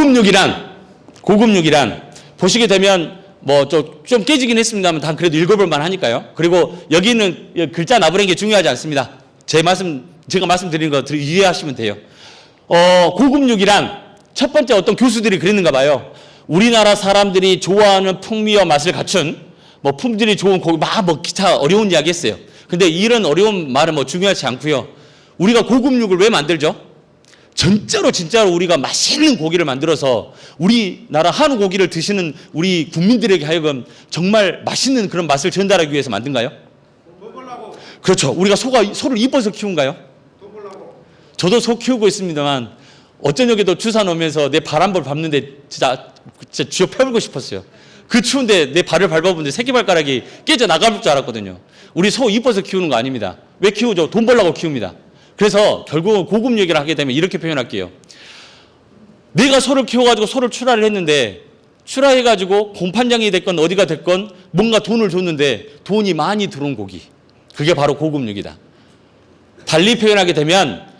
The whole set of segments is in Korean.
고급육이란 보시게 되면 뭐 좀 깨지긴 했습니다만 다 그래도 읽어볼 만하니까요. 그리고 여기는 글자 나부랭 게 중요하지 않습니다. 제가 말씀드리는 거 이해하시면 돼요. 고급육이란 첫 번째 어떤 교수들이 그랬는가 봐요. 우리나라 사람들이 좋아하는 풍미와 맛을 갖춘 뭐 품질이 좋은 고기 뭐 기타 어려운 이야기 했어요. 근데 이런 어려운 말은 뭐 중요하지 않고요. 우리가 고급육을 왜 만들죠? 진짜로 우리가 맛있는 고기를 만들어서 우리나라 한우 고기를 드시는 우리 국민들에게 하여금 정말 맛있는 그런 맛을 전달하기 위해서 만든가요? 돈 벌라고. 그렇죠. 우리가 소를 이뻐서 키운가요? 돈 벌라고. 저도 소 키우고 있습니다만 어쩌냐고도 주사 놓으면서 내 발 한 번 밟는데 진짜 쥐어 펴물고 싶었어요. 그 추운데 내 발을 밟아보는데 새끼발가락이 깨져 나갈 줄 알았거든요. 우리 소 이뻐서 키우는 거 아닙니다. 왜 키우죠? 돈 벌라고 키웁니다. 그래서 결국은 고급 얘기를 하게 되면 이렇게 표현할게요. 내가 소를 키워가지고 소를 출하를 했는데 출하해가지고 공판장이 됐건 어디가 됐건 뭔가 돈을 줬는데 돈이 많이 들어온 고기. 그게 바로 고급육이다. 달리 표현하게 되면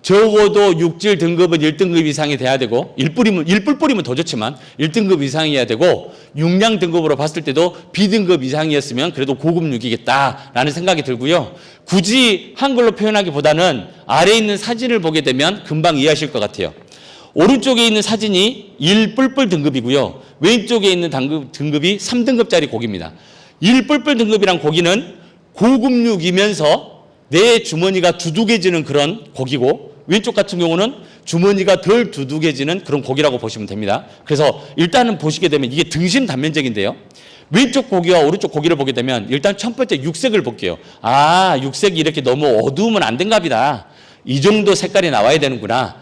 적어도 육질 등급은 1등급 이상이 돼야 되고 1뿔 뿌리면 더 좋지만 1등급 이상이어야 되고 육량 등급으로 봤을 때도 B등급 이상이었으면 그래도 고급육이겠다라는 생각이 들고요. 굳이 한글로 표현하기보다는 아래에 있는 사진을 보게 되면 금방 이해하실 것 같아요. 오른쪽에 있는 사진이 1뿔뿔 등급이고요. 왼쪽에 있는 등급이 3등급짜리 고기입니다. 1뿔뿔 등급이란 고기는 고급육이면서 내 주머니가 두둑해지는 그런 고기고 왼쪽 같은 경우는 주머니가 덜 두둑해지는 그런 고기라고 보시면 됩니다. 그래서 일단은 보시게 되면 이게 등심 단면적인데요. 왼쪽 고기와 오른쪽 고기를 보게 되면 일단 첫 번째 육색을 볼게요. 육색이 이렇게 너무 어두우면 안 된갑니다. 이 정도 색깔이 나와야 되는구나.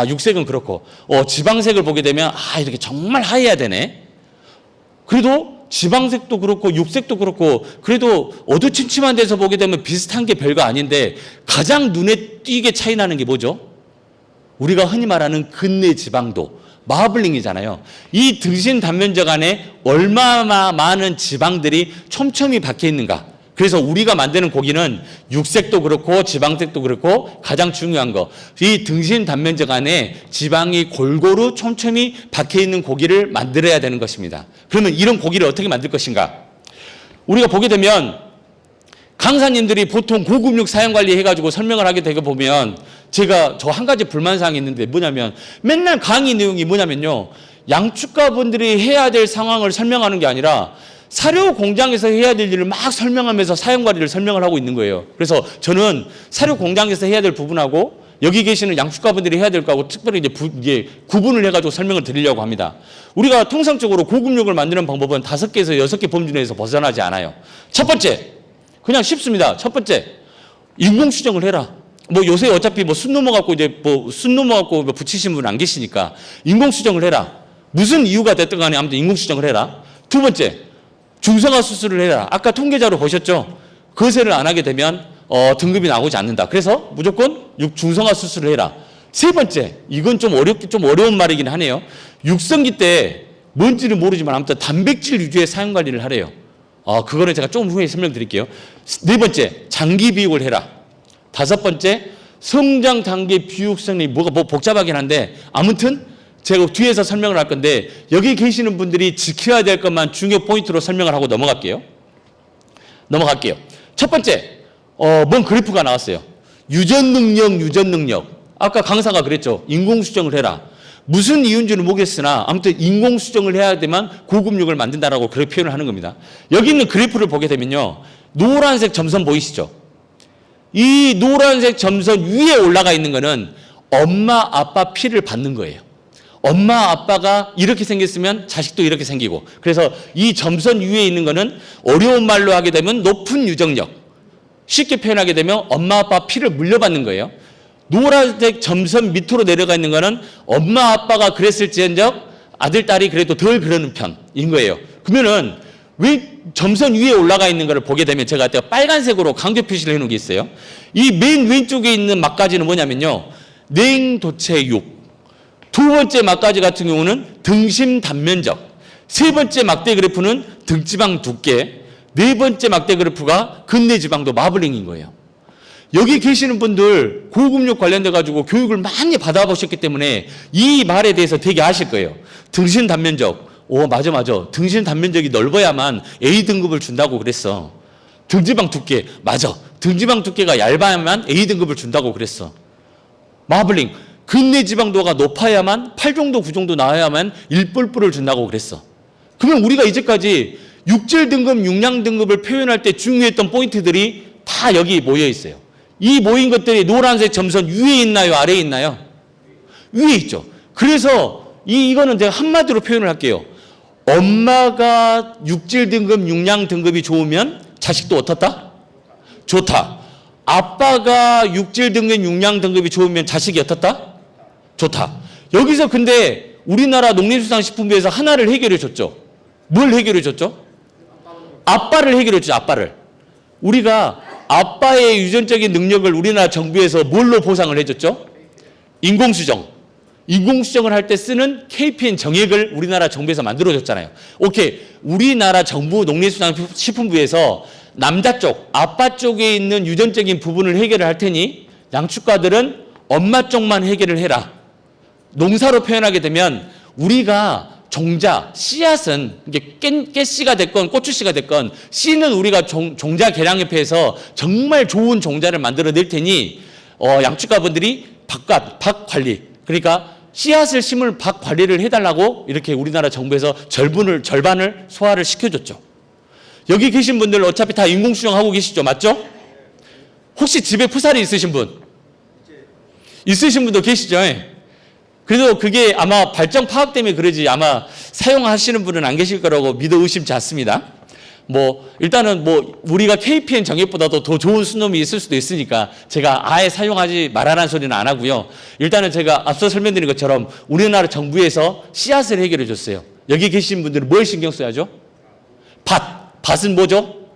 육색은 그렇고 지방색을 보게 되면 이렇게 정말 하얘야 되네. 그래도 지방색도 그렇고 육색도 그렇고 그래도 어두침침한 데서 보게 되면 비슷한 게 별거 아닌데 가장 눈에 띄게 차이 나는 게 뭐죠? 우리가 흔히 말하는 근내 지방도 마블링이잖아요. 이 등심 단면적 안에 얼마나 많은 지방들이 촘촘히 박혀 있는가. 그래서 우리가 만드는 고기는 육색도 그렇고 지방색도 그렇고 가장 중요한 거, 이 등심 단면적 안에 지방이 골고루 촘촘히 박혀 있는 고기를 만들어야 되는 것입니다. 그러면 이런 고기를 어떻게 만들 것인가? 우리가 보게 되면 강사님들이 보통 고급육 사용관리 해가지고 설명을 하게 되게 보면 제가 저 한 가지 불만사항이 있는데 뭐냐면 맨날 강의 내용이 뭐냐면요. 양축가분들이 해야 될 상황을 설명하는 게 아니라 사료 공장에서 해야 될 일을 막 설명하면서 사용관리를 설명을 하고 있는 거예요. 그래서 저는 사료 공장에서 해야 될 부분하고 여기 계시는 양축가분들이 해야 될 거하고 특별히 이제 구분을 해가지고 설명을 드리려고 합니다. 우리가 통상적으로 고급육을 만드는 방법은 5개에서 6개 범주 내에서 벗어나지 않아요. 첫 번째, 그냥 쉽습니다. 첫 번째, 인공수정을 해라. 요새 어차피 순 넘어갖고 순 넘어갖고 붙이신 분 안 계시니까 인공수정을 해라. 무슨 이유가 됐든 간에 아무튼 인공수정을 해라. 두 번째, 중성화 수술을 해라. 아까 통계자로 보셨죠? 거세를 안 하게 되면 등급이 나오지 않는다. 그래서 무조건 중성화 수술을 해라. 세 번째, 이건 좀 어려운 말이긴 하네요. 육성기 때 뭔지는 모르지만 아무튼 단백질 위주의 사용 관리를 하래요. 그거는 제가 조금 후에 설명드릴게요. 네 번째, 장기 비육을 해라. 다섯 번째, 성장 단계 비육성이 뭐 복잡하긴 한데 아무튼 제가 뒤에서 설명을 할 건데 여기 계시는 분들이 지켜야 될 것만 중요 포인트로 설명을 하고 넘어갈게요. 첫 번째, 뭔 그래프가 나왔어요. 유전 능력. 아까 강사가 그랬죠. 인공수정을 해라. 무슨 이유인지는 모르겠으나 아무튼 인공수정을 해야 되면 고급육을 만든다라고 그렇게 표현을 하는 겁니다. 여기 있는 그래프를 보게 되면요. 노란색 점선 보이시죠? 이 노란색 점선 위에 올라가 있는 거는 엄마, 아빠 피를 받는 거예요. 엄마, 아빠가 이렇게 생겼으면 자식도 이렇게 생기고 그래서 이 점선 위에 있는 거는 어려운 말로 하게 되면 높은 유정력. 쉽게 표현하게 되면 엄마, 아빠 피를 물려받는 거예요. 노란색 점선 밑으로 내려가 있는 거는 엄마, 아빠가 그랬을지언정 아들, 딸이 그래도 덜 그러는 편인 거예요. 그러면은 왜 점선 위에 올라가 있는 거를 보게 되면 제가 빨간색으로 강조 표시를 해놓은 게 있어요. 이 맨 왼쪽에 있는 막가지는 뭐냐면요. 냉도체육. 두 번째 막가지 같은 경우는 등심 단면적. 세 번째 막대 그래프는 등지방 두께. 네 번째 막대 그래프가 근내 지방도 마블링인 거예요. 여기 계시는 분들 고급육 관련돼 가지고 교육을 많이 받아보셨기 때문에 이 말에 대해서 되게 아실 거예요. 등신 단면적. 오, 맞아. 등신 단면적이 넓어야만 A등급을 준다고 그랬어. 등지방 두께. 맞아. 등지방 두께가 얇아야만 A등급을 준다고 그랬어. 마블링. 근내 지방도가 높아야만 8 정도, 9 정도 나와야만 1뿔뿔을 준다고 그랬어. 그러면 우리가 이제까지 육질 등급, 육량 등급을 표현할 때 중요했던 포인트들이 다 여기 모여 있어요. 이 모인 것들이 노란색 점선 위에 있나요? 아래에 있나요? 위에 있죠. 그래서 이거는 제가 한마디로 표현을 할게요. 엄마가 육질 등급, 육량 등급이 좋으면 자식도 어떻다? 좋다. 아빠가 육질 등급, 육량 등급이 좋으면 자식이 어떻다? 좋다. 여기서 근데 우리나라 농림수산식품부에서 하나를 해결해 줬죠. 뭘 해결해 줬죠? 아빠를 해결해 줬죠. 아빠를. 우리가 아빠의 유전적인 능력을 우리나라 정부에서 뭘로 보상을 해줬죠? 인공수정. 인공수정을 할 때 쓰는 KPN 정액을 우리나라 정부에서 만들어줬잖아요. 오케이. 우리나라 정부 농림수산식품부에서 남자 쪽, 아빠 쪽에 있는 유전적인 부분을 해결을 할 테니 양축가들은 엄마 쪽만 해결을 해라. 농사로 표현하게 되면 우리가 종자, 씨앗은 이게 깨씨가 됐건 고추씨가 됐건 씨는 우리가 종자 개량협회에서 정말 좋은 종자를 만들어낼 테니 양축가분들이 밭 관리, 그러니까 씨앗을 심을 밭 관리를 해달라고 이렇게 우리나라 정부에서 절반을 소화를 시켜줬죠. 여기 계신 분들 어차피 다 인공수정하고 계시죠, 맞죠? 혹시 집에 푸사리 있으신 분? 있으신 분도 계시죠? 그래도 그게 아마 발정 파악 때문에 그러지 아마 사용하시는 분은 안 계실 거라고 믿어 의심치 않습니다. 일단은 우리가 KPN 정액보다도 더 좋은 수놈이 있을 수도 있으니까 제가 아예 사용하지 말라는 소리는 안 하고요. 일단은 제가 앞서 설명드린 것처럼 우리나라 정부에서 씨앗을 해결해 줬어요. 여기 계신 분들은 뭘 신경 써야죠? 밭은 뭐죠?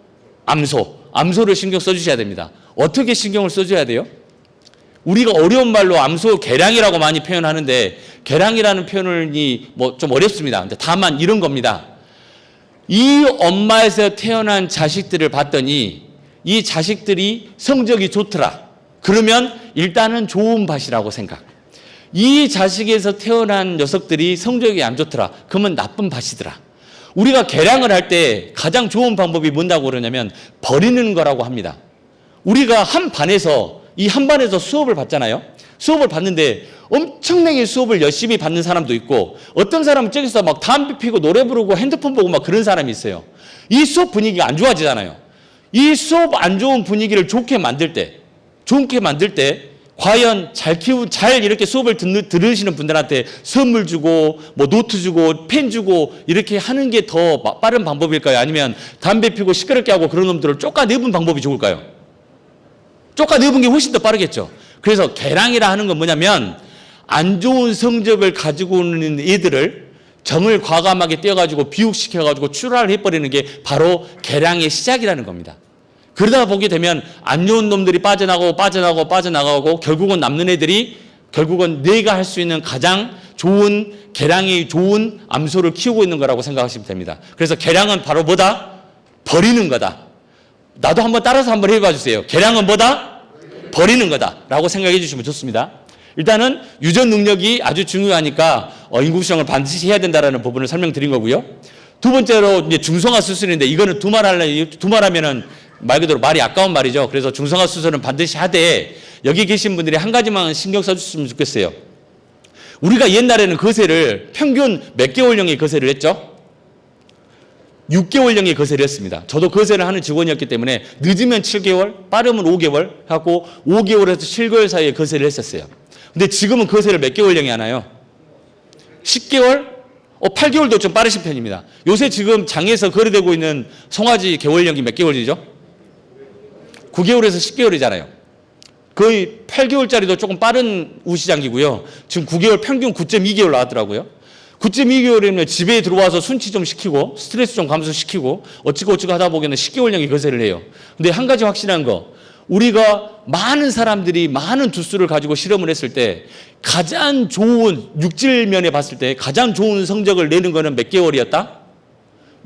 암소를 신경 써주셔야 됩니다. 어떻게 신경을 써줘야 돼요? 우리가 어려운 말로 암소 개량이라고 많이 표현하는데 개량이라는 표현이 좀 어렵습니다. 근데 다만 이런 겁니다. 이 엄마에서 태어난 자식들을 봤더니 이 자식들이 성적이 좋더라. 그러면 일단은 좋은 밭이라고 생각. 이 자식에서 태어난 녀석들이 성적이 안 좋더라. 그러면 나쁜 밭이더라. 우리가 개량을 할 때 가장 좋은 방법이 뭔다고 그러냐면 버리는 거라고 합니다. 우리가 한 반에서 수업을 받잖아요. 수업을 받는데 엄청나게 수업을 열심히 받는 사람도 있고 어떤 사람은 저기서 막 담배 피고 노래 부르고 핸드폰 보고 막 그런 사람이 있어요. 이 수업 분위기가 안 좋아지잖아요. 이 수업 안 좋은 분위기를 좋게 만들 때 과연 잘 이렇게 수업을 들으시는 분들한테 선물 주고 노트 주고 펜 주고 이렇게 하는 게 더 빠른 방법일까요? 아니면 담배 피고 시끄럽게 하고 그런 놈들을 쫓아내는 방법이 좋을까요? 쫓아내는 게 훨씬 더 빠르겠죠. 그래서 개량이라 하는 건 뭐냐면 안 좋은 성적을 가지고 오는 애들을 정을 과감하게 떼어가지고 비육시켜가지고 출하를 해버리는 게 바로 개량의 시작이라는 겁니다. 그러다 보게 되면 안 좋은 놈들이 빠져나가고 결국은 남는 애들이 결국은 내가 할 수 있는 가장 좋은 개량이 좋은 암소를 키우고 있는 거라고 생각하시면 됩니다. 그래서 개량은 바로 뭐다? 버리는 거다. 나도 한번 따라서 한번 해봐 주세요. 개량은 뭐다? 버리는 거다 라고 생각해 주시면 좋습니다. 일단은 유전 능력이 아주 중요하니까 인공수정을 반드시 해야 된다는 부분을 설명드린 거고요. 두 번째로 이제 중성화 수술인데 이거는 두말하면은 말 그대로 말이 아까운 말이죠. 그래서 중성화 수술은 반드시 하되 여기 계신 분들이 한 가지만 신경 써주셨으면 좋겠어요. 우리가 옛날에는 거세를 평균 몇 개월령의 거세를 했죠? 6개월령의 거세를 했습니다. 저도 거세를 하는 직원이었기 때문에 늦으면 7개월, 빠르면 5개월 하고 5개월에서 7개월 사이에 거세를 했었어요. 근데 지금은 거세를 몇 개월령이 하나요? 10개월? 8개월도 좀 빠르신 편입니다. 요새 지금 장에서 거래되고 있는 송아지 개월령이 몇 개월이죠? 9개월에서 10개월이잖아요. 거의 8개월짜리도 조금 빠른 우시장기고요. 지금 9개월 평균 9.2개월 나왔더라고요. 9.2개월이면 집에 들어와서 순치 좀 시키고 스트레스 좀 감소시키고 어찌고 하다 보기에는 10개월령의 거세를 해요. 근데 한 가지 확실한 거, 우리가 많은 사람들이 많은 두수를 가지고 실험을 했을 때 가장 좋은 육질면에 봤을 때 가장 좋은 성적을 내는 거는 몇 개월이었다?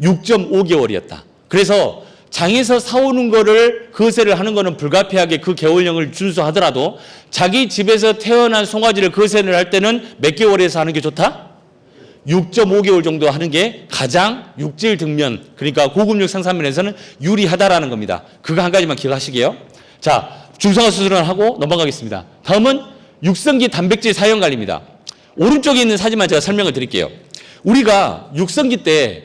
6.5개월이었다. 그래서 장에서 사오는 거를 거세를 하는 거는 불가피하게 그 개월령을 준수하더라도 자기 집에서 태어난 송아지를 거세를 할 때는 몇 개월에서 하는 게 좋다? 6.5개월 정도 하는 게 가장 육질 등면, 그러니까 고급육 생산면에서는 유리하다라는 겁니다. 그거 한 가지만 기억하시게요. 자, 중성화 수술을 하고 넘어가겠습니다. 다음은 육성기 단백질 사용 관리입니다. 오른쪽에 있는 사진만 제가 설명을 드릴게요. 우리가 육성기 때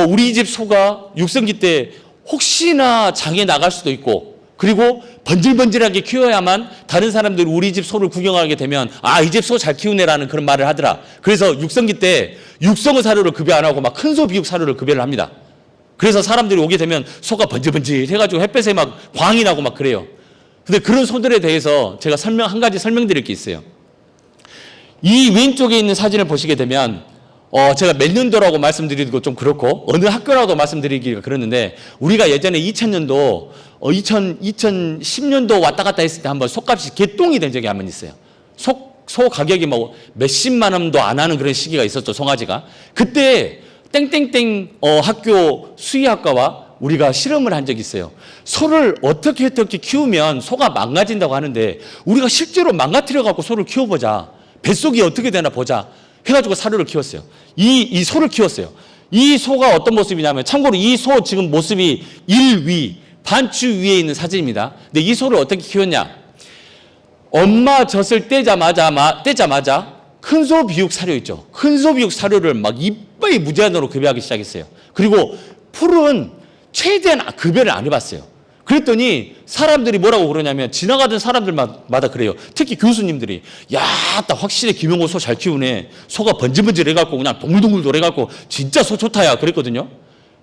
우리 집 소가 육성기 때 혹시나 장에 나갈 수도 있고, 그리고 번질번질하게 키워야만 다른 사람들이 우리 집 소를 구경하게 되면 아, 이 집 소 잘 키우네라는 그런 말을 하더라. 그래서 육성기 때 육성의 사료를 급여 안 하고 막 큰 소 비육 사료를 급여를 합니다. 그래서 사람들이 오게 되면 소가 번질번질 해가지고 햇볕에 막 광이 나고 막 그래요. 근데 그런 소들에 대해서 제가 한 가지 설명드릴 게 있어요. 이 왼쪽에 있는 사진을 보시게 되면 제가 몇 년도라고 말씀드리고 좀 그렇고 어느 학교라고 말씀드리기가 그러는데, 우리가 예전에 2000년도 2010년도 왔다 갔다 했을 때 한번 소값이 개똥이 된 적이 한 번 있어요. 소 가격이 뭐 몇십만 원도 안 하는 그런 시기가 있었죠, 송아지가. 그때 땡땡땡 학교 수의학과와 우리가 실험을 한 적이 있어요. 소를 어떻게 키우면 소가 망가진다고 하는데, 우리가 실제로 망가뜨려 갖고 소를 키워보자, 뱃속이 어떻게 되나 보자 해가지고 사료를 키웠어요. 이 소를 키웠어요. 이 소가 어떤 모습이냐면, 참고로 이 소 지금 모습이 1위, 반추 위에 있는 사진입니다. 근데 이 소를 어떻게 키웠냐? 엄마 젖을 떼자마자 큰 소 비육 사료 있죠. 큰 소 비육 사료를 막 이빨이 무제한으로 급여하기 시작했어요. 그리고 풀은 최대한 급여를 안 해봤어요. 그랬더니 사람들이 뭐라고 그러냐면, 지나가던 사람들마다 그래요. 특히 교수님들이, 야, 딱 확실히 김용호 소 잘 키우네. 소가 번질번질 해갖고 그냥 동글동글 돌아가고 진짜 소 좋다야 그랬거든요.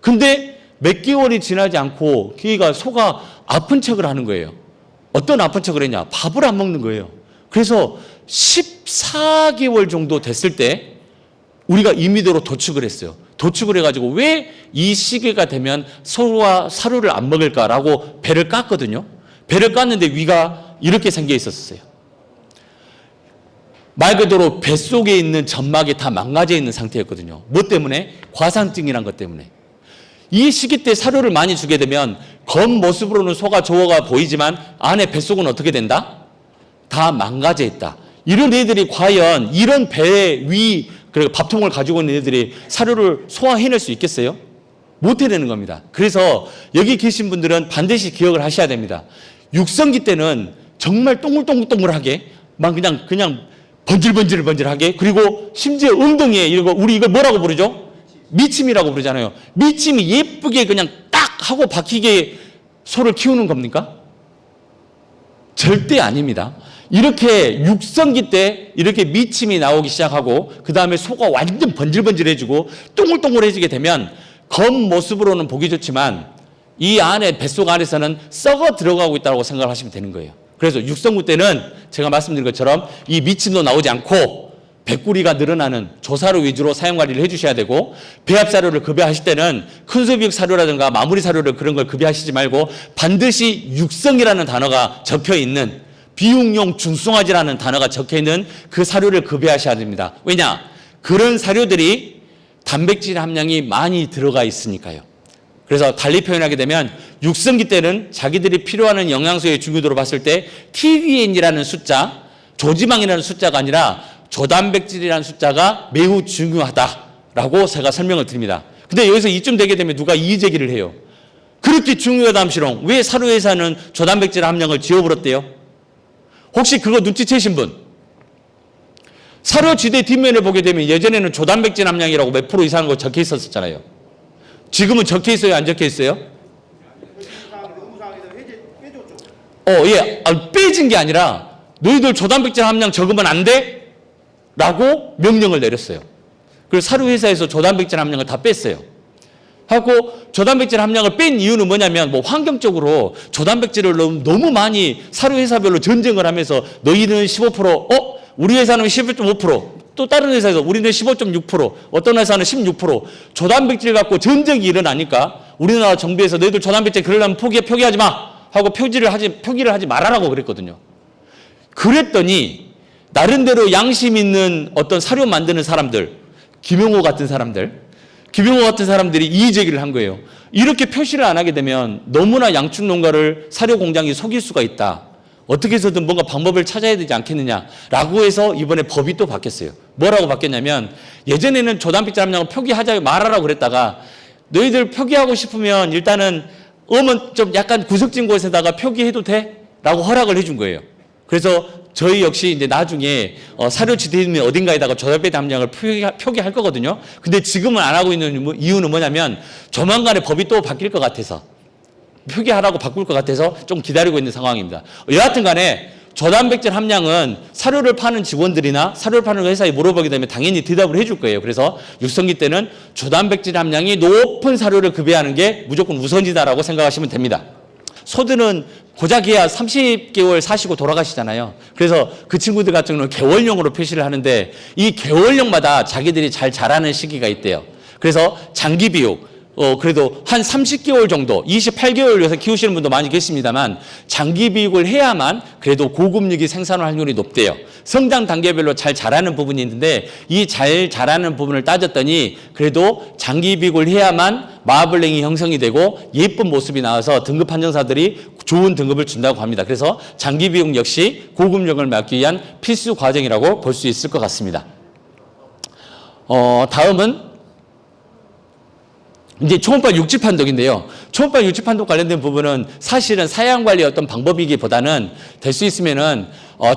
근데 몇 개월이 지나지 않고 걔가 소가 아픈 척을 하는 거예요. 어떤 아픈 척을 했냐? 밥을 안 먹는 거예요. 그래서 14개월 정도 됐을 때 우리가 임의대로 도축을 했어요. 도축을 해가지고 왜 이 시기가 되면 소가 사료를 안 먹을까라고 배를 깠거든요. 배를 깠는데 위가 이렇게 생겨 있었어요. 말 그대로 뱃속에 있는 점막이 다 망가져 있는 상태였거든요. 뭐 때문에? 과산증이란 것 때문에. 이 시기 때 사료를 많이 주게 되면 겉모습으로는 소가 좋아가 보이지만 안에 뱃속은 어떻게 된다? 다 망가져 있다. 이런 애들이 과연 이런 배 위, 그리고 밥통을 가지고 있는 애들이 사료를 소화해낼 수 있겠어요? 못 해내는 겁니다. 그래서 여기 계신 분들은 반드시 기억을 하셔야 됩니다. 육성기 때는 정말 동글동글동글하게 막 그냥 번질번질하게, 그리고 심지어 엉덩이에 우리 이걸 뭐라고 부르죠? 미침이라고 부르잖아요. 미침이 예쁘게 그냥 딱 하고 박히게 소를 키우는 겁니까? 절대 아닙니다. 이렇게 육성기 때 이렇게 미침이 나오기 시작하고, 그 다음에 소가 완전 번질번질해지고 동글동글해지게 되면 겉모습으로는 보기 좋지만 이 안에, 뱃속 안에서는 썩어 들어가고 있다고 생각을 하시면 되는 거예요. 그래서 육성구 때는 제가 말씀드린 것처럼 이 미침도 나오지 않고 배꾸리가 늘어나는 조사료 위주로 사용 관리를 해주셔야 되고, 배합 사료를 급여하실 때는 큰 소비육 사료라든가 마무리 사료를 그런 걸 급여하시지 말고 반드시 육성이라는 단어가 적혀 있는, 비육용 중송아지라는 단어가 적혀 있는 그 사료를 급여하셔야 됩니다. 왜냐? 그런 사료들이 단백질 함량이 많이 들어가 있으니까요. 그래서 달리 표현하게 되면 육성기 때는 자기들이 필요하는 영양소의 중요도로 봤을 때 TDN이라는 숫자, 조지방이라는 숫자가 아니라 조단백질이라는 숫자가 매우 중요하다라고 제가 설명을 드립니다. 근데 여기서 이쯤 되게 되면 누가 이의 제기를 해요. 그렇게 중요하다면시롱 왜 사료회사는 조단백질 함량을 지워버렸대요? 혹시 그거 눈치채신 분? 사료 지대 뒷면에 보게 되면 예전에는 조단백질 함량이라고 몇 프로 이상한 거 적혀 있었잖아요. 지금은 적혀 있어요, 안 적혀 있어요? 의무사항에서 빼진 게 아니라 너희들 조단백질 함량 적으면 안 돼? 라고 명령을 내렸어요. 그래서 사료회사에서 조단백질 함량을 다 뺐어요. 하고 조단백질 함량을 뺀 이유는 뭐냐면, 뭐 환경적으로 조단백질을 너무 많이 사료회사별로 전쟁을 하면서 너희는 15%, 우리 회사는 15.5%, 또 다른 회사에서 우리는 15.6%, 어떤 회사는 16%, 조단백질 갖고 전쟁이 일어나니까 우리나라 정부에서 너희들 조단백질 그러려면 표기하지 마 하고 표기를 하지 말아라고 그랬거든요. 그랬더니 나름대로 양심 있는 어떤 사료 만드는 사람들, 김용호 같은 사람들이 이의 제기를 한 거예요. 이렇게 표시를 안 하게 되면 너무나 양축 농가를 사료 공장이 속일 수가 있다. 어떻게 해서든 뭔가 방법을 찾아야 되지 않겠느냐라고 해서 이번에 법이 또 바뀌었어요. 뭐라고 바뀌었냐면 예전에는 조단백질 함량을 표기하자 말하라고 그랬다가 너희들 표기하고 싶으면 일단은 좀 약간 구석진 곳에다가 표기해도 돼? 라고 허락을 해준 거예요. 그래서 저희 역시 이제 나중에 사료 지대면 어딘가에다가 조단백질 함량을 표기할 거거든요. 근데 지금은 안 하고 있는 이유는 뭐냐면 조만간에 법이 또 바뀔 것 같아서 표기하라고 바꿀 것 같아서 좀 기다리고 있는 상황입니다. 여하튼 간에 조단백질 함량은 사료를 파는 직원들이나 사료를 파는 회사에 물어보게 되면 당연히 대답을 해줄 거예요. 그래서 육성기 때는 조단백질 함량이 높은 사료를 급여하는 게 무조건 우선이다라고 생각하시면 됩니다. 소들은 고작이야 30개월 사시고 돌아가시잖아요. 그래서 그 친구들 같은 경우는 개월령으로 표시를 하는데 이 개월령마다 자기들이 잘 자라는 시기가 있대요. 그래서 장기 비육, 그래도 한 30개월 정도, 28개월 요새 키우시는 분도 많이 계십니다만 장기 비육을 해야만 그래도 고급육이 생산 확률이 높대요. 성장 단계별로 잘 자라는 부분이 있는데 이 잘 자라는 부분을 따졌더니 그래도 장기 비육을 해야만 마블링이 형성이 되고 예쁜 모습이 나와서 등급 판정사들이 좋은 등급을 준다고 합니다. 그래서 장기 비육 역시 고급육을 맡기 위한 필수 과정이라고 볼 수 있을 것 같습니다. 다음은 이제 초음파 육지 판독인데요. 초음파 육지 판독 관련된 부분은 사실은 사양 관리의 어떤 방법이기보다는 될 수 있으면은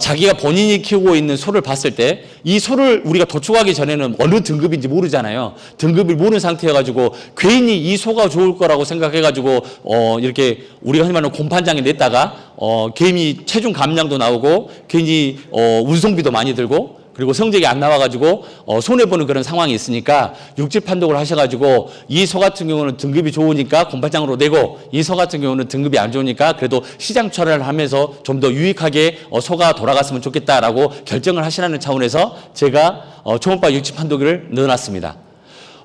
자기가 본인이 키우고 있는 소를 봤을 때 이 소를 우리가 도축하기 전에는 어느 등급인지 모르잖아요. 등급을 모르는 상태여가지고 괜히 이 소가 좋을 거라고 생각해가지고 이렇게 우리가 흔히 말하는 곰판장에 냈다가 괜히 체중 감량도 나오고 괜히 운송비도 많이 들고 그리고 성적이 안 나와가지고 손해보는 그런 상황이 있으니까 육지 판독을 하셔가지고 이 소 같은 경우는 등급이 좋으니까 곰판장으로 내고 이 소 같은 경우는 등급이 안 좋으니까 그래도 시장 처리를 하면서 좀 더 유익하게 소가 돌아갔으면 좋겠다라고 결정을 하시라는 차원에서 제가 초음파 육지 판독을 넣어놨습니다.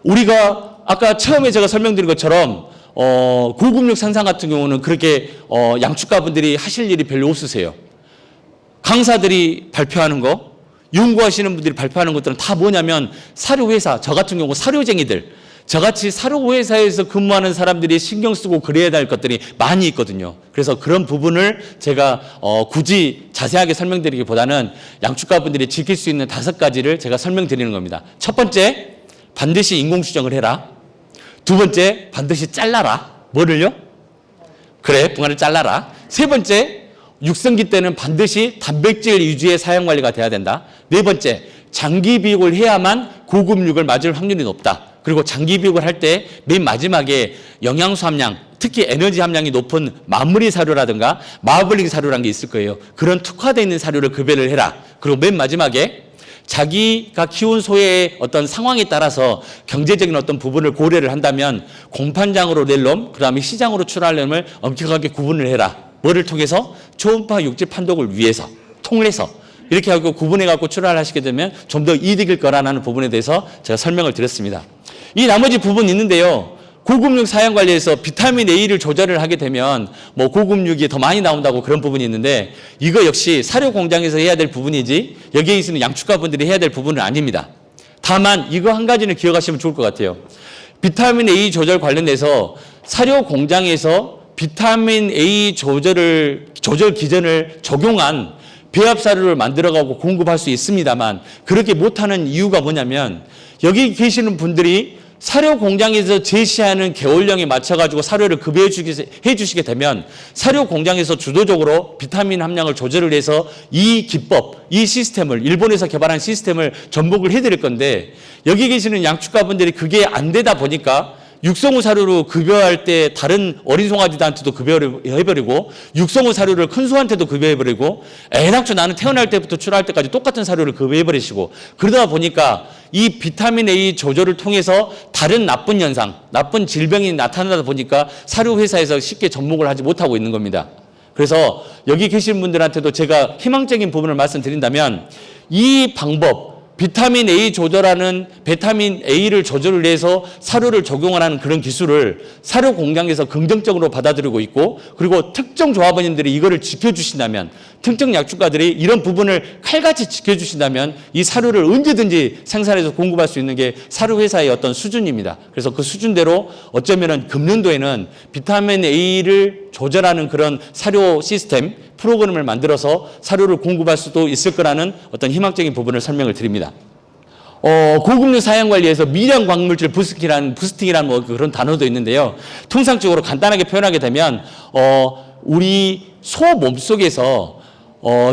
우리가 아까 처음에 제가 설명드린 것처럼 고급육 생산 같은 경우는 그렇게 양축가분들이 하실 일이 별로 없으세요. 강사들이 발표하는 거, 연구하시는 분들이 발표하는 것들은 다 뭐냐면 사료회사, 저 같은 경우 사료쟁이들, 저같이 사료회사에서 근무하는 사람들이 신경 쓰고 그래야 될 것들이 많이 있거든요. 그래서 그런 부분을 제가 굳이 자세하게 설명드리기보다는 양축가분들이 지킬 수 있는 5가지를 제가 설명드리는 겁니다. 첫 번째, 반드시 인공수정을 해라. 두 번째, 반드시 잘라라. 뭐를요? 그래, 붕어를 잘라라. 세 번째, 육성기 때는 반드시 단백질 위주의 사용 관리가 돼야 된다. 네 번째, 장기 비육을 해야만 고급육을 맞을 확률이 높다. 그리고 장기 비육을 할 때 맨 마지막에 영양소 함량, 특히 에너지 함량이 높은 마무리 사료라든가 마블링 사료라는 게 있을 거예요. 그런 특화되어 있는 사료를 급여를 해라. 그리고 맨 마지막에 자기가 키운 소의 어떤 상황에 따라서 경제적인 어떤 부분을 고려를 한다면 곰판장으로 낼 놈, 그 다음에 시장으로 출하할 놈을 엄격하게 구분을 해라. 뭐를 통해서? 초음파 육지 판독을 위해서, 통해서 이렇게 하고 구분해 갖고 출하를 하시게 되면 좀 더 이득일 거라는 부분에 대해서 제가 설명을 드렸습니다. 이 나머지 부분이 있는데요. 고급육 사용 관리에서 비타민 A를 조절을 하게 되면 뭐 고급육이 더 많이 나온다고 그런 부분이 있는데 이거 역시 사료 공장에서 해야 될 부분이지 여기에 있는 양축가분들이 해야 될 부분은 아닙니다. 다만 이거 한 가지는 기억하시면 좋을 것 같아요. 비타민 A 조절 관련해서 사료 공장에서 비타민 A 조절 기전을 적용한 배합 사료를 만들어가고 공급할 수 있습니다만 그렇게 못하는 이유가 뭐냐면 여기 계시는 분들이 사료 공장에서 제시하는 개월령에 맞춰가지고 사료를 급여해 주시게 되면 사료 공장에서 주도적으로 비타민 함량을 조절을 해서 이 기법, 이 시스템을 일본에서 개발한 시스템을 전복을 해드릴 건데 여기 계시는 양축가분들이 그게 안 되다 보니까 육성후 사료로 급여할 때 다른 어린 송아지들한테도 급여를 해버리고 육성후 사료를 큰 소한테도 급여해버리고 애당초 나는 태어날 때부터 출하할 때까지 똑같은 사료를 급여해버리시고 그러다 보니까 이 비타민 A 조절을 통해서 다른 나쁜 현상, 나쁜 질병이 나타나다 보니까 사료회사에서 쉽게 접목을 하지 못하고 있는 겁니다. 그래서 여기 계신 분들한테도 제가 희망적인 부분을 말씀드린다면 이 방법, 비타민 A 조절하는 비타민 A를 조절을 해서 사료를 적용하는 그런 기술을 사료 공장에서 긍정적으로 받아들이고 있고, 그리고 특정 조합원님들이 이거를 지켜주신다면, 특정 약주가들이 이런 부분을 칼같이 지켜주신다면 이 사료를 언제든지 생산해서 공급할 수 있는 게 사료 회사의 어떤 수준입니다. 그래서 그 수준대로 어쩌면은 금년도에는 비타민 A를 조절하는 그런 사료 시스템 프로그램을 만들어서 사료를 공급할 수도 있을 거라는 어떤 희망적인 부분을 설명을 드립니다. 고급류 사양 관리에서 미량 광물질 부스팅이라는 뭐 그런 단어도 있는데요. 통상적으로 간단하게 표현하게 되면 우리 소 몸속에서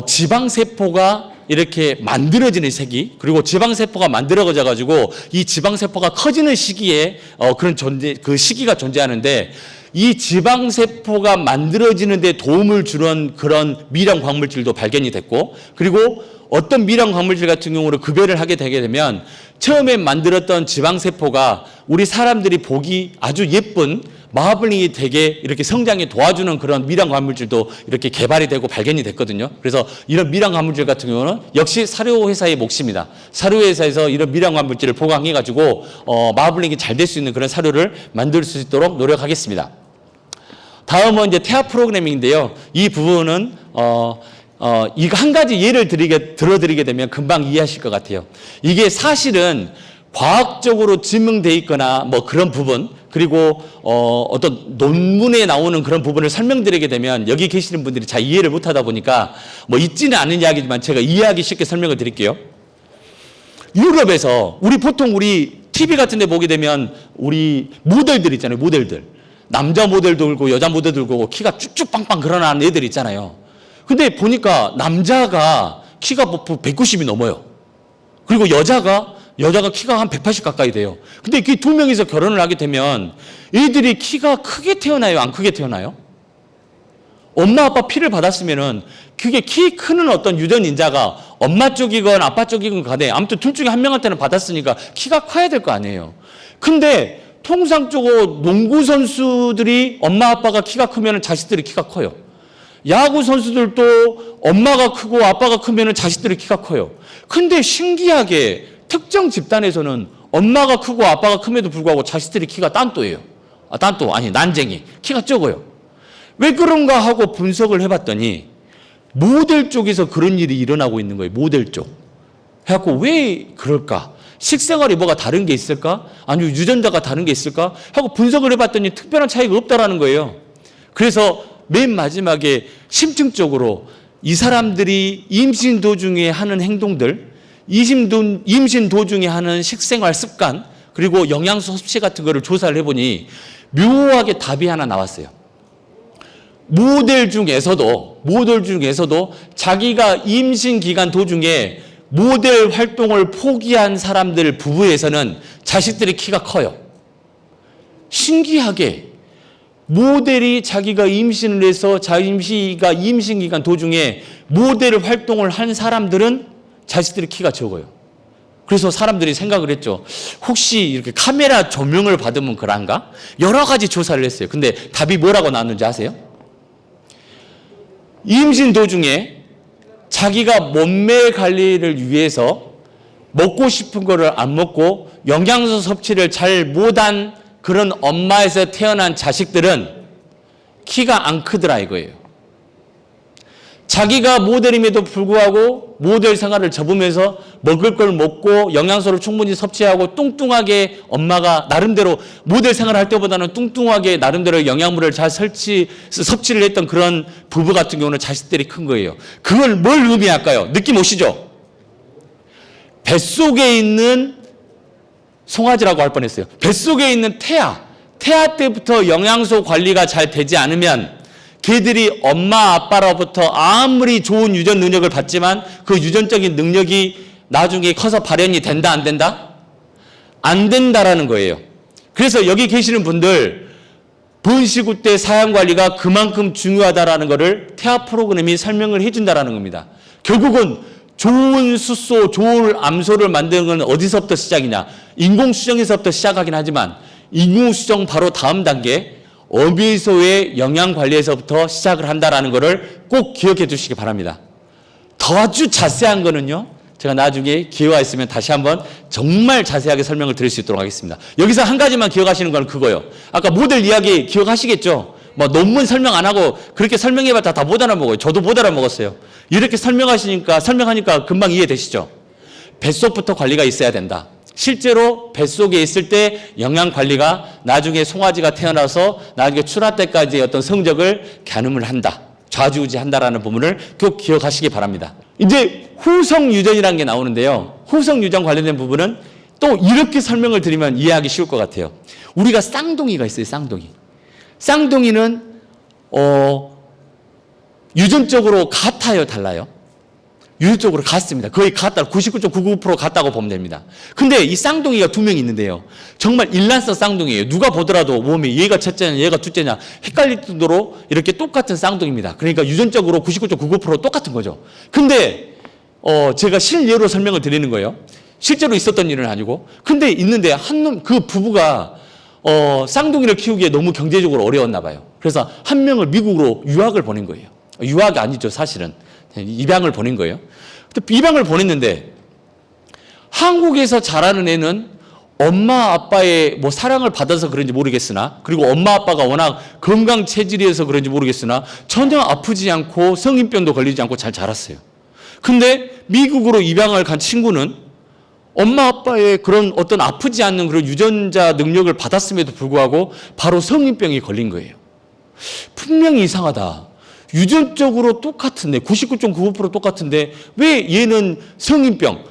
지방세포가 이렇게 만들어지는 시기, 그리고 지방세포가 만들어져 가지고 이 지방세포가 커지는 시기에 그런 그 시기가 존재하는데, 이 지방세포가 만들어지는 데 도움을 주는 그런 미량 광물질도 발견이 됐고, 그리고 어떤 미량 광물질 같은 경우로 급여를 하게 되게 되면 처음에 만들었던 지방세포가 우리 사람들이 보기 아주 예쁜 마블링이 되게 이렇게 성장에 도와주는 그런 미량 광물질도 이렇게 개발이 되고 발견이 됐거든요. 그래서 이런 미량 광물질 같은 경우는 역시 사료회사의 몫입니다. 사료회사에서 이런 미량 광물질을 보강해가지고 마블링이 잘 될 수 있는 그런 사료를 만들 수 있도록 노력하겠습니다. 다음은 이제 태아 프로그래밍인데요. 이 부분은 이거 한 가지 예를 들어드리게 되면 금방 이해하실 것 같아요. 이게 사실은 과학적으로 증명돼 있거나 뭐 그런 부분, 그리고 어떤 논문에 나오는 그런 부분을 설명드리게 되면 여기 계시는 분들이 잘 이해를 못하다 보니까 뭐 있지는 않은 이야기지만 제가 이해하기 쉽게 설명을 드릴게요. 유럽에서 보통 우리 TV 같은 데 보게 되면 우리 모델들 있잖아요. 모델들. 남자 모델도 울고 여자 모델도 울고 키가 쭉쭉 빵빵 그러나는 애들 있잖아요. 근데 보니까 남자가 키가 190이 넘어요. 그리고 여자가 키가 한 180 가까이 돼요. 근데 이 두 명이서 결혼을 하게 되면 애들이 키가 크게 태어나요? 안 크게 태어나요? 엄마 아빠 피를 받았으면은 그게 키 크는 어떤 유전인자가 엄마 쪽이건 아빠 쪽이건 간에 아무튼 둘 중에 한 명한테는 받았으니까 키가 커야 될 거 아니에요. 근데 통상적으로 농구 선수들이 엄마 아빠가 키가 크면 자식들이 키가 커요. 야구 선수들도 엄마가 크고 아빠가 크면 자식들이 키가 커요. 근데 신기하게 특정 집단에서는 엄마가 크고 아빠가 큼에도 불구하고 자식들이 키가 난쟁이, 키가 적어요. 왜 그런가 하고 분석을 해봤더니 모델 쪽에서 그런 일이 일어나고 있는 거예요. 모델 쪽. 해갖고 왜 그럴까? 식생활이 뭐가 다른 게 있을까? 아니면 유전자가 다른 게 있을까? 하고 분석을 해봤더니 특별한 차이가 없다라는 거예요. 그래서 맨 마지막에 심층적으로 이 사람들이 임신 도중에 하는 행동들, 임신 도중에 하는 식생활 습관, 그리고 영양소 섭취 같은 거를 조사를 해보니 묘하게 답이 하나 나왔어요. 모델 중에서도 자기가 임신 기간 도중에 모델 활동을 포기한 사람들 부부에서는 자식들의 키가 커요. 신기하게 모델이 자기가 임신을 해서 자기가 임신 기간 도중에 모델 활동을 한 사람들은 자식들의 키가 적어요. 그래서 사람들이 생각을 했죠. 혹시 이렇게 카메라 조명을 받으면 그런가? 여러 가지 조사를 했어요. 근데 답이 뭐라고 나왔는지 아세요? 임신 도중에 자기가 몸매 관리를 위해서 먹고 싶은 거를 안 먹고 영양소 섭취를 잘 못한 그런 엄마에서 태어난 자식들은 키가 안 크더라 이거예요. 자기가 모델임에도 불구하고 모델 생활을 접으면서 먹을 걸 먹고 영양소를 충분히 섭취하고 뚱뚱하게 엄마가 나름대로 모델 생활을 할 때보다는 뚱뚱하게 나름대로 영양분을 잘 섭취를 했던 그런 부부 같은 경우는 자식들이 큰 거예요. 그걸 뭘 의미할까요? 느낌 오시죠? 뱃속에 있는 송아지라고 할 뻔했어요. 뱃속에 있는 태아 때부터 영양소 관리가 잘 되지 않으면 걔들이 엄마 아빠로부터 아무리 좋은 유전 능력을 받지만 그 유전적인 능력이 나중에 커서 발현이 된다 안 된다? 안 된다라는 거예요. 그래서 여기 계시는 분들 분시구 때 사양 관리가 그만큼 중요하다라는 것을 태아 프로그램이 설명을 해준다라는 겁니다. 결국은 좋은 숫소, 좋은 암소를 만드는 건 어디서부터 시작이냐? 인공수정에서부터 시작하긴 하지만 인공수정 바로 다음 단계 어미소의 영양관리에서부터 시작을 한다라는 것을 꼭 기억해 주시기 바랍니다. 더 아주 자세한 거는요. 제가 나중에 기회가 있으면 다시 한번 정말 자세하게 설명을 드릴 수 있도록 하겠습니다. 여기서 한 가지만 기억하시는 건 그거예요. 아까 모델 이야기 기억하시겠죠? 뭐 논문 설명 안 하고 그렇게 설명해봤자 다 못 알아먹어요. 저도 못 알아먹었어요. 이렇게 설명하니까 금방 이해되시죠? 뱃속부터 관리가 있어야 된다. 실제로 뱃속에 있을 때 영양 관리가 나중에 송아지가 태어나서 나중에 출하 때까지의 어떤 성적을 가늠을 한다. 좌지우지한다라는 부분을 꼭 기억하시기 바랍니다. 이제 후성 유전이라는 게 나오는데요. 후성 유전 관련된 부분은 또 이렇게 설명을 드리면 이해하기 쉬울 것 같아요. 우리가 쌍둥이가 있어요. 쌍둥이. 쌍둥이는 유전적으로 같아요, 달라요? 유전적으로 같습니다. 거의 같다. 99.99% 같다고 보면 됩니다. 근데 이 쌍둥이가 두 명 있는데요. 정말 일란성 쌍둥이에요. 누가 보더라도 몸에 얘가 첫째냐, 얘가 둘째냐 헷갈릴 정도로 이렇게 똑같은 쌍둥이입니다. 그러니까 유전적으로 99.99% 똑같은 거죠. 근데 제가 실예로 설명을 드리는 거예요. 실제로 있었던 일은 아니고. 근데 있는데 그 부부가 쌍둥이를 키우기에 너무 경제적으로 어려웠나 봐요. 그래서 한 명을 미국으로 유학을 보낸 거예요. 유학이 아니죠, 사실은. 입양을 보낸 거예요. 입양을 보냈는데 한국에서 자라는 애는 엄마 아빠의 뭐 사랑을 받아서 그런지 모르겠으나, 그리고 엄마 아빠가 워낙 건강 체질이어서 그런지 모르겠으나 전혀 아프지 않고 성인병도 걸리지 않고 잘 자랐어요. 근데 미국으로 입양을 간 친구는 엄마 아빠의 그런 어떤 아프지 않는 그런 유전자 능력을 받았음에도 불구하고 바로 성인병이 걸린 거예요. 분명히 이상하다. 유전적으로 똑같은데 99.99% 똑같은데 왜 얘는 성인병,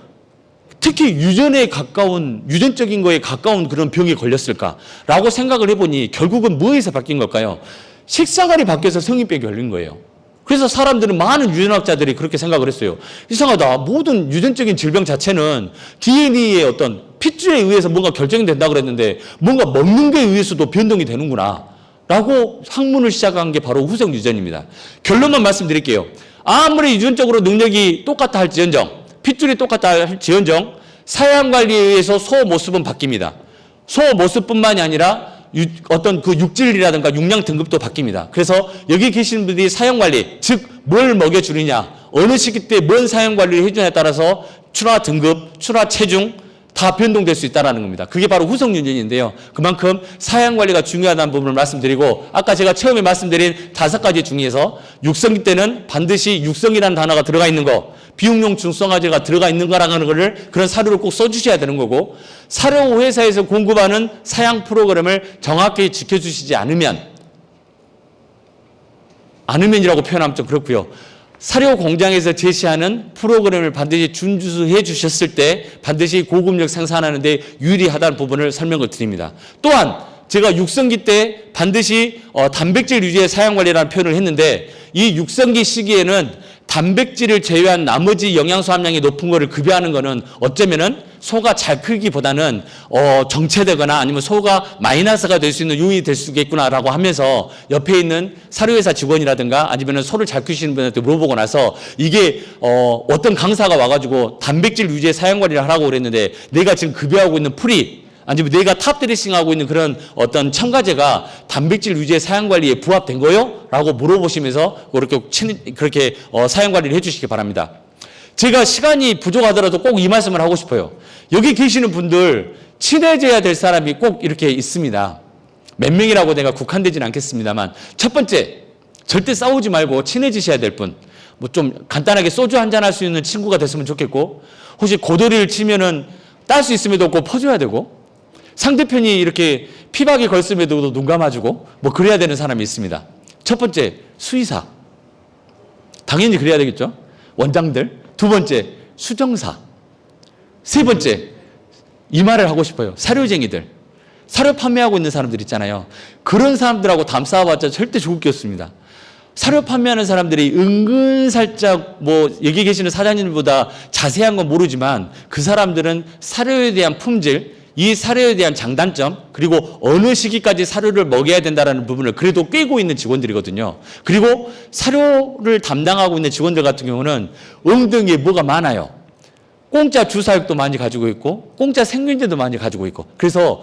특히 유전적인 거에 가까운 그런 병에 걸렸을까라고 생각을 해보니 결국은 뭐에서 바뀐 걸까요? 식생활이 바뀌어서 성인병이 걸린 거예요. 그래서 사람들은, 많은 유전학자들이 그렇게 생각을 했어요. 이상하다. 모든 유전적인 질병 자체는 DNA의 어떤 핏줄에 의해서 뭔가 결정된다고 그랬는데 뭔가 먹는 게 의해서도 변동이 되는구나 라고 학문을 시작한 게 바로 후성 유전입니다. 결론만 말씀드릴게요. 아무리 유전적으로 능력이 똑같다 할지언정, 핏줄이 똑같다 할지언정 사양 관리에 의해서 소 모습은 바뀝니다. 소 모습뿐만이 아니라 어떤 그 육질이라든가 육량 등급도 바뀝니다. 그래서 여기 계시는 분들이 사양 관리, 즉 뭘 먹여주느냐, 어느 시기 때 뭔 사양 관리를 해주냐에 따라서 출하 등급, 출하 체중 다 변동될 수 있다는 겁니다. 그게 바로 후성 유전인데요. 그만큼 사양 관리가 중요하다는 부분을 말씀드리고, 아까 제가 처음에 말씀드린 5가지 중에서 육성기 때는 반드시 육성이라는 단어가 들어가 있는 거, 비육용 중성화제가 들어가 있는 거라는 거를, 그런 사료를 꼭 써주셔야 되는 거고, 사료 회사에서 공급하는 사양 프로그램을 정확히 지켜주시지 않으면이라고 표현하면 좀 그렇고요. 사료 공장에서 제시하는 프로그램을 반드시 준수해 주셨을 때 반드시 고급력 생산하는 데 유리하다는 부분을 설명을 드립니다. 또한 제가 육성기 때 반드시 단백질 유지의 사양 관리라는 표현을 했는데, 이 육성기 시기에는 단백질을 제외한 나머지 영양소 함량이 높은 거를 급여하는 거는 어쩌면은 소가 잘 크기보다는 정체되거나 아니면 소가 마이너스가 될 수 있는 요인이 될 수 있겠구나라고 하면서 옆에 있는 사료회사 직원이라든가 아니면 소를 잘 키우시는 분한테 물어보고 나서 이게 어떤 강사가 와가지고 단백질 유지의 사양 관리를 하라고 그랬는데, 내가 지금 급여하고 있는 풀이 아니면 내가 탑드레싱하고 있는 그런 어떤 첨가제가 단백질 유지의 사양관리에 부합된 거요? 라고 물어보시면서 그렇게 사양관리를 해주시기 바랍니다. 제가 시간이 부족하더라도 꼭 이 말씀을 하고 싶어요. 여기 계시는 분들 친해져야 될 사람이 꼭 이렇게 있습니다. 몇 명이라고 내가 국한되지는 않겠습니다만, 첫 번째, 절대 싸우지 말고 친해지셔야 될 분, 뭐 좀 간단하게 소주 한잔 할 수 있는 친구가 됐으면 좋겠고, 혹시 고도리를 치면은 딸 수 있음에도 없고 퍼줘야 되고, 상대편이 이렇게 피박이 걸음에도 눈 감아주고 뭐 그래야 되는 사람이 있습니다. 첫 번째, 수의사. 당연히 그래야 되겠죠. 원장들. 두 번째, 수정사. 세 번째, 이 말을 하고 싶어요. 사료쟁이들. 사료 판매하고 있는 사람들 있잖아요. 그런 사람들하고 담쌓아봤자 절대 좋을 게 없습니다. 사료 판매하는 사람들이 은근 살짝 뭐 여기 계시는 사장님보다 자세한 건 모르지만 그 사람들은 사료에 대한 품질, 이 사료에 대한 장단점, 그리고 어느 시기까지 사료를 먹여야 된다는 부분을 그래도 꿰고 있는 직원들이거든요. 그리고 사료를 담당하고 있는 직원들 같은 경우는 엉덩이에 뭐가 많아요. 공짜 주사육도 많이 가지고 있고 공짜 생균제도 많이 가지고 있고, 그래서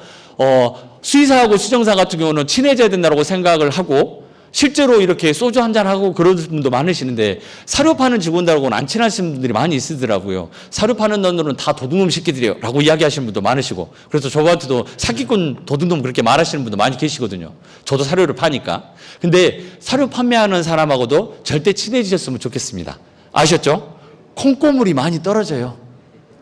수의사하고 수정사 같은 경우는 친해져야 된다고 생각을 하고, 실제로 이렇게 소주 한잔하고 그러는 분도 많으시는데 사료 파는 직원들하고는 안 친하신 분들이 많이 있으더라고요. 사료 파는 놈들은 다 도둑놈 새끼들이에요 라고 이야기하시는 분도 많으시고, 그래서 저한테도 사기꾼 도둑놈 그렇게 말하시는 분도 많이 계시거든요. 저도 사료를 파니까. 근데 사료 판매하는 사람하고도 절대 친해지셨으면 좋겠습니다. 아셨죠? 콩고물이 많이 떨어져요.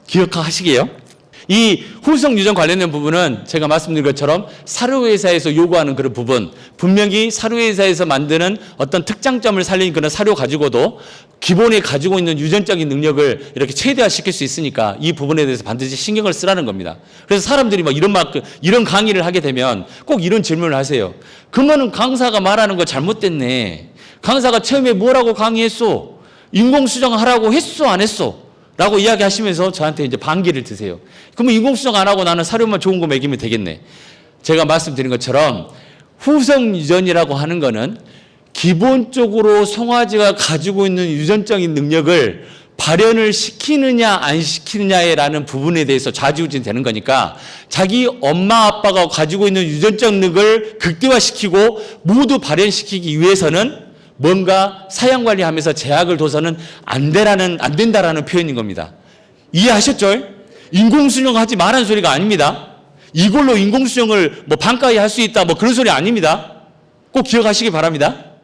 기억하시게요? 이 후속 유전 관련된 부분은 제가 말씀드린 것처럼 사료회사에서 요구하는 그런 부분, 분명히 사료회사에서 만드는 어떤 특장점을 살린 그런 사료 가지고도 기본에 가지고 있는 유전적인 능력을 이렇게 최대화시킬 수 있으니까 이 부분에 대해서 반드시 신경을 쓰라는 겁니다. 그래서 사람들이 막 이런 강의를 하게 되면 꼭 이런 질문을 하세요. 그러면은 강사가 말하는 거 잘못됐네. 강사가 처음에 뭐라고 강의했어? 인공수정하라고 했어, 안 했어? 라고 이야기하시면서 저한테 이제 반기를 드세요. 그러면 인공수정 안 하고 나는 사료만 좋은 거 먹이면 되겠네. 제가 말씀드린 것처럼 후속 유전이라고 하는 거는 기본적으로 송아지가 가지고 있는 유전적인 능력을 발현을 시키느냐 안 시키느냐라는 부분에 대해서 좌지우지 되는 거니까 자기 엄마 아빠가 가지고 있는 유전적 능력을 극대화시키고 모두 발현시키기 위해서는 뭔가 사양관리하면서 제약을 둬서는 안 된다라는 표현인 겁니다. 이해하셨죠? 인공수정하지 말라는 소리가 아닙니다. 이걸로 인공수정을 뭐 반가이 할 수 있다 뭐 그런 소리 아닙니다. 꼭 기억하시기 바랍니다.